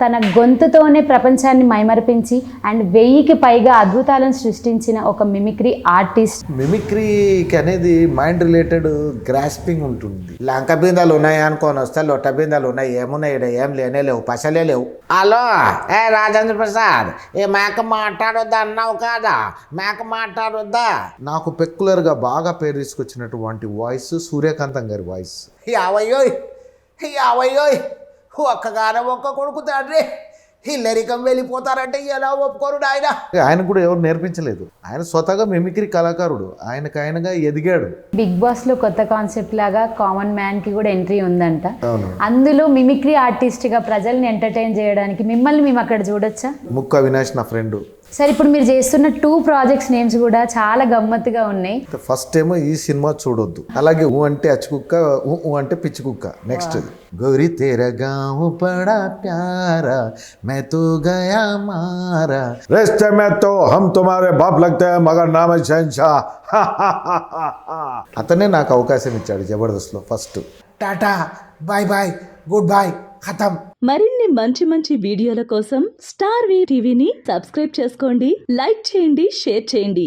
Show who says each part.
Speaker 1: తన గొంతుతోనే ప్రపంచాన్ని మైమరిపించి అండ్ 1000కి పైగా అద్భుతాలను సృష్టించిన ఒక మిమిక్రీ ఆర్టిస్ట్.
Speaker 2: మిమిక్రీకి అనేది మైండ్ రిలేటెడ్ గ్రాస్పింగ్ ఉంటుంది. లంక బిందాలు ఉన్నాయి అనుకోని వస్తే లొట్ట బిందాలు ఉన్నాయి, ఏమున్నాయి ఏం లేనే లేవు, పసలే లేవు. హలో ఏ రాజేంద్ర ప్రసాద్, ఏ మేక మాట్లాడొద్దా అన్నావు కాదా, మేక మాట్లాడొద్దా. నాకు పెక్యులర్గా బాగా పేరు తీసుకొచ్చినటువంటి వాయిస్ సూర్యకాంతం గారి వాయిస్. యావయ్యోయ్ యావయ్యోయ్, ఒక్కగానే ఒక్క కొడుకు తండ్రి హిల్లరికం వెళ్ళిపోతారంటే ఎలా ఒప్పుకోరు ఆయన. ఆయన కూడా ఎవరు నేర్పించలేదు, ఆయన స్వతహాగా మిమిక్రీ కళాకారుడు, ఆయనగా ఎదిగాడు.
Speaker 1: బిగ్ బాస్ లో కొత్త కాన్సెప్ట్ లాగా కామన్ మ్యాన్ కి కూడా ఎంట్రీ ఉందంట.
Speaker 2: అవును.
Speaker 1: అందులో మిమిక్రీ ఆర్టిస్ట్ గా ప్రజల్ని ఎంటర్టైన్ చేయడానికి మిమ్మల్ని మేము అక్కడ చూడొచ్చా?
Speaker 2: ముక్క అవినాష్ నా ఫ్రెండ్.
Speaker 1: సరే, ఇప్పుడు మీరు చేస్తున్న 2 ప్రాజెక్ట్స్ నేమ్స్ కూడా చాలా గమ్మత్తుగా ఉన్నాయి.
Speaker 2: ఫస్ట్ ఏమో ఈ సినిమా చూడొద్దు, అలాగే ఊ అంటే అచ్చు కుక్క, ఊ అంటే పిచ్చి కుక్క. నెక్స్ట్ గౌరీ తేరా గాँव పడా ప్యారా मैं तो गया मारा रिश्ते में तो हम तुम्हारे बाप लगते हैं मगर नाम है शहंशाह. అతనే నాకు అవకాశం ఇచ్చాడు జబర్దస్త్లో first. Tata bye bye good boy ఖతం.
Speaker 3: మరిన్ని మంచి వీడియోల కోసం స్టార్ టీవీని సబ్స్క్రైబ్ చేసుకోండి, లైక్ చేయండి, షేర్ చేయండి.